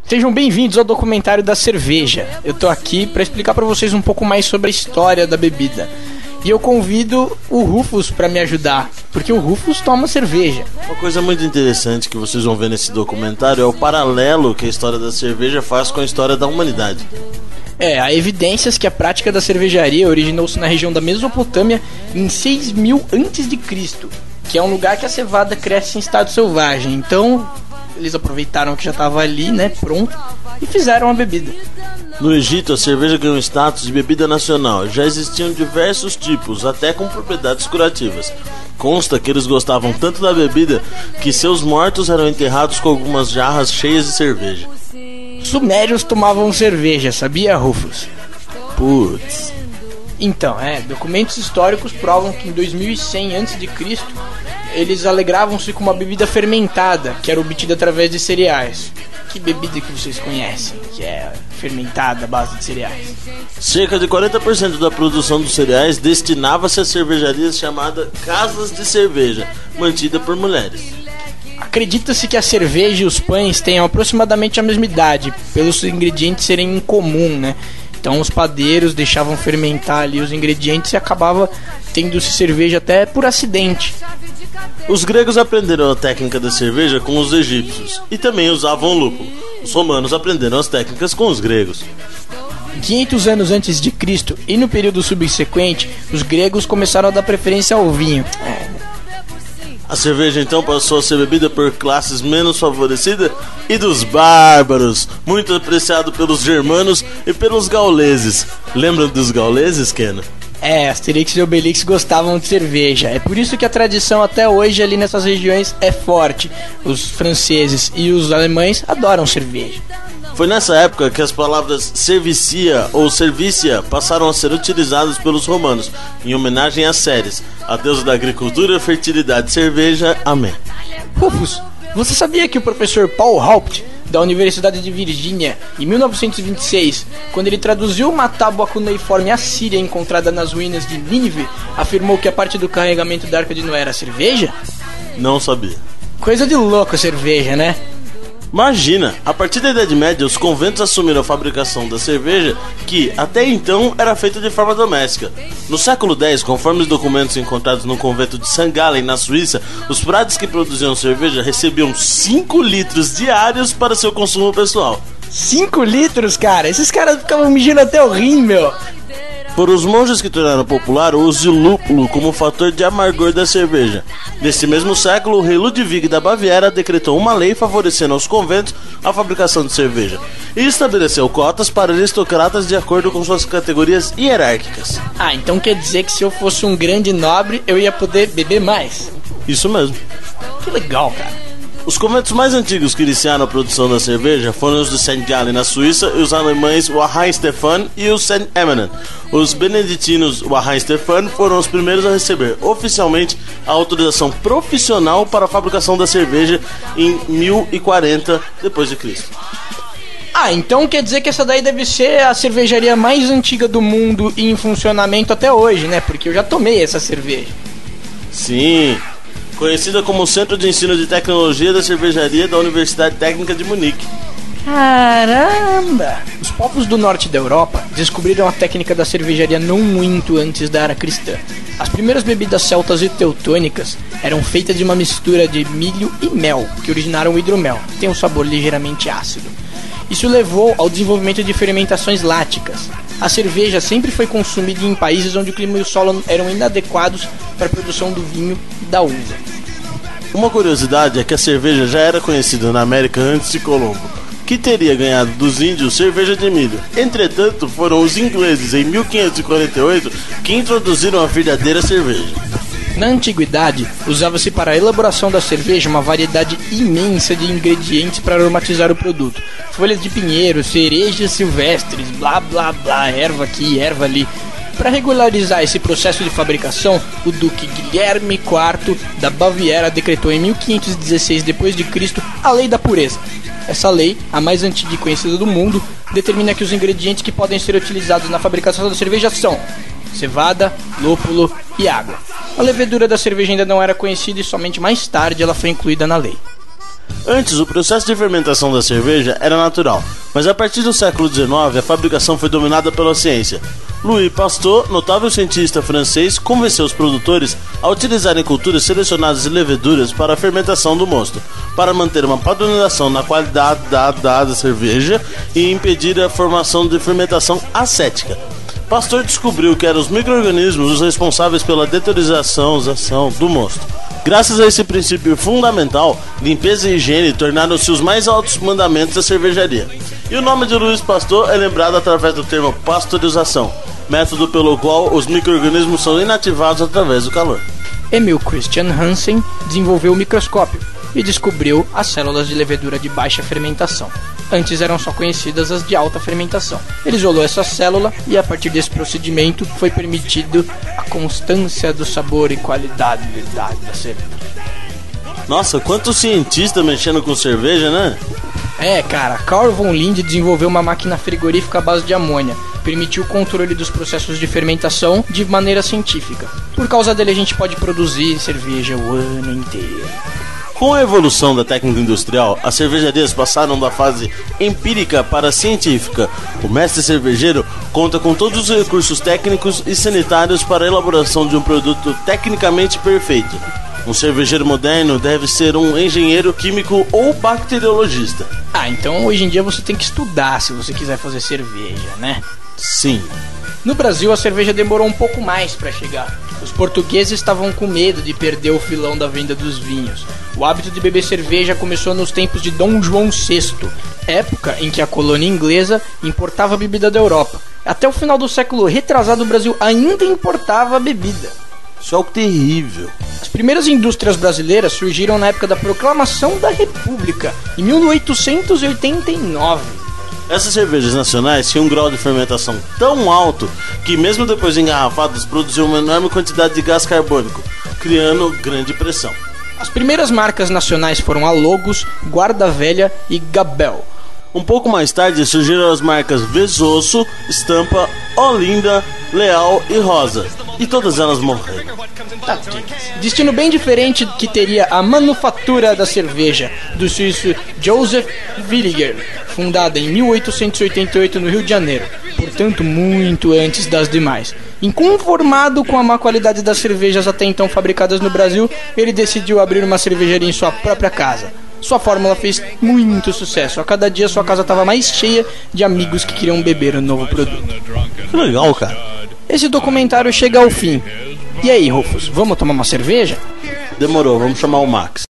Sejam bem-vindos ao documentário da cerveja. Eu tô aqui para explicar para vocês um pouco mais sobre a história da bebida. E eu convido o Rufus para me ajudar, porque o Rufus toma cerveja. Uma coisa muito interessante que vocês vão ver nesse documentário é o paralelo que a história da cerveja faz com a história da humanidade. Há evidências que a prática da cervejaria originou-se na região da Mesopotâmia em 6000 a.C., que é um lugar que a cevada cresce em estado selvagem. Então, eles aproveitaram que já estava ali, pronto, e fizeram a bebida. No Egito, a cerveja ganhou status de bebida nacional. Já existiam diversos tipos, até com propriedades curativas. Consta que eles gostavam tanto da bebida que seus mortos eram enterrados com algumas jarras cheias de cerveja. Sumérios tomavam cerveja, sabia, Rufus? Putz. Então, documentos históricos provam que em 2100 a.C. eles alegravam-se com uma bebida fermentada, que era obtida através de cereais. Que bebida que vocês conhecem, que é fermentada à base de cereais? Cerca de 40% da produção dos cereais destinava-se a cervejarias chamadas casas de cerveja, mantida por mulheres. Acredita-se que a cerveja e os pães tenham aproximadamente a mesma idade, pelos ingredientes serem em comum, Então os padeiros deixavam fermentar ali os ingredientes e acabava tendo-se cerveja até por acidente. Os gregos aprenderam a técnica da cerveja com os egípcios e também usavam lúpulo. Os romanos aprenderam as técnicas com os gregos. 500 anos antes de Cristo e no período subsequente, os gregos começaram a dar preferência ao vinho. A cerveja então passou a ser bebida por classes menos favorecidas e dos bárbaros, muito apreciado pelos germanos e pelos gauleses. Lembram dos gauleses, Ken? Asterix e Obelix gostavam de cerveja. É por isso que a tradição até hoje ali nessas regiões é forte. Os franceses e os alemães adoram cerveja. Foi nessa época que as palavras servicia ou servícia passaram a ser utilizadas pelos romanos, em homenagem a Ceres, a deusa da agricultura, fertilidade, cerveja, amém. Rufus, você sabia que o professor Paul Haupt, da Universidade de Virgínia, em 1926, quando ele traduziu uma tábua cuneiforme assíria encontrada nas ruínas de Nínive, afirmou que a parte do carregamento da Arca de Noé era cerveja? Não sabia. Coisa de louco a cerveja, né? Imagina, a partir da Idade Média, os conventos assumiram a fabricação da cerveja, que até então era feita de forma doméstica. No século X, conforme os documentos encontrados no convento de St. Gallen, na Suíça, os frades que produziam cerveja recebiam 5 litros diários para seu consumo pessoal. 5 litros, cara? Esses caras ficavam mijando até o rim, meu. Foram os monges que tornaram popular o uso de lúpulo como fator de amargor da cerveja. Neste mesmo século, o rei Ludwig da Baviera decretou uma lei favorecendo aos conventos a fabricação de cerveja e estabeleceu cotas para aristocratas de acordo com suas categorias hierárquicas. Então quer dizer que se eu fosse um grande nobre, eu ia poder beber mais? Isso mesmo. Que legal, cara. Os conventos mais antigos que iniciaram a produção da cerveja foram os de St. Gallen, na Suíça, e os alemães Hohenstephan e o St. Emmenen. Os beneditinos Hohenstephan foram os primeiros a receber oficialmente a autorização profissional para a fabricação da cerveja em 1040 d.C. Então quer dizer que essa daí deve ser a cervejaria mais antiga do mundo e em funcionamento até hoje, Porque eu já tomei essa cerveja. Sim, conhecida como o Centro de Ensino de Tecnologia da Cervejaria da Universidade Técnica de Munique. Caramba! Os povos do norte da Europa descobriram a técnica da cervejaria não muito antes da era cristã. As primeiras bebidas celtas e teutônicas eram feitas de uma mistura de milho e mel, que originaram o hidromel, que tem um sabor ligeiramente ácido. Isso levou ao desenvolvimento de fermentações láticas. A cerveja sempre foi consumida em países onde o clima e o solo eram inadequados para a produção do vinho e da uva. Uma curiosidade é que a cerveja já era conhecida na América antes de Colombo, que teria ganhado dos índios cerveja de milho. Entretanto, foram os ingleses, em 1548, que introduziram a verdadeira cerveja. Na antiguidade, usava-se para a elaboração da cerveja uma variedade imensa de ingredientes para aromatizar o produto. Folhas de pinheiro, cerejas silvestres, blá blá blá, erva aqui, erva ali. Para regularizar esse processo de fabricação, o duque Guilherme IV da Baviera decretou em 1516 d.C. a Lei da Pureza. Essa lei, a mais antiga e conhecida do mundo, determina que os ingredientes que podem ser utilizados na fabricação da cerveja são cevada, lúpulo e água. A levedura da cerveja ainda não era conhecida e somente mais tarde ela foi incluída na lei. Antes, o processo de fermentação da cerveja era natural, mas a partir do século XIX a fabricação foi dominada pela ciência. Louis Pasteur, notável cientista francês, convenceu os produtores a utilizarem culturas selecionadas de leveduras para a fermentação do mosto, para manter uma padronização na qualidade da cerveja e impedir a formação de fermentação acética. Pasteur descobriu que eram os micro-organismos os responsáveis pela deteriorização do mosto. Graças a esse princípio fundamental, limpeza e higiene tornaram-se os mais altos mandamentos da cervejaria. E o nome de Louis Pasteur é lembrado através do termo pasteurização, método pelo qual os micro-organismos são inativados através do calor. Emil Christian Hansen desenvolveu o microscópio e descobriu as células de levedura de baixa fermentação. Antes eram só conhecidas as de alta fermentação. Ele isolou essa célula e a partir desse procedimento foi permitido a constância do sabor e qualidade da cerveja. Nossa, quanto cientista mexendo com cerveja, né? É, cara, Carl von Linde desenvolveu uma máquina frigorífica à base de amônia. Permitiu o controle dos processos de fermentação de maneira científica. Por causa dele a gente pode produzir cerveja o ano inteiro. Com a evolução da técnica industrial, as cervejarias passaram da fase empírica para a científica. O mestre cervejeiro conta com todos os recursos técnicos e sanitários para a elaboração de um produto tecnicamente perfeito. Um cervejeiro moderno deve ser um engenheiro químico ou bacteriologista. Então hoje em dia você tem que estudar se você quiser fazer cerveja, né? Sim. No Brasil a cerveja demorou um pouco mais para chegar. Os portugueses estavam com medo de perder o filão da venda dos vinhos. O hábito de beber cerveja começou nos tempos de Dom João VI, época em que a colônia inglesa importava a bebida da Europa. Até o final do século retrasado o Brasil ainda importava a bebida. Isso é algo terrível. As primeiras indústrias brasileiras surgiram na época da Proclamação da República, em 1889. Essas cervejas nacionais tinham um grau de fermentação tão alto que mesmo depois engarrafadas produziam uma enorme quantidade de gás carbônico, criando grande pressão. As primeiras marcas nacionais foram a Logos, Guarda Velha e Gabel. Um pouco mais tarde surgiram as marcas Vesoso, Estampa, Olinda, Leal e Rosa, e todas elas morreram. Destino bem diferente que teria a manufatura da cerveja do suíço Joseph Williger, fundada em 1888 no Rio de Janeiro, portanto muito antes das demais. Inconformado com a má qualidade das cervejas até então fabricadas no Brasil, ele decidiu abrir uma cervejaria em sua própria casa. Sua fórmula fez muito sucesso. A cada dia sua casa estava mais cheia de amigos que queriam beber o novo produto. Que legal, cara. Esse documentário chega ao fim. E aí, Rufus, vamos tomar uma cerveja? Demorou, vamos chamar o Max.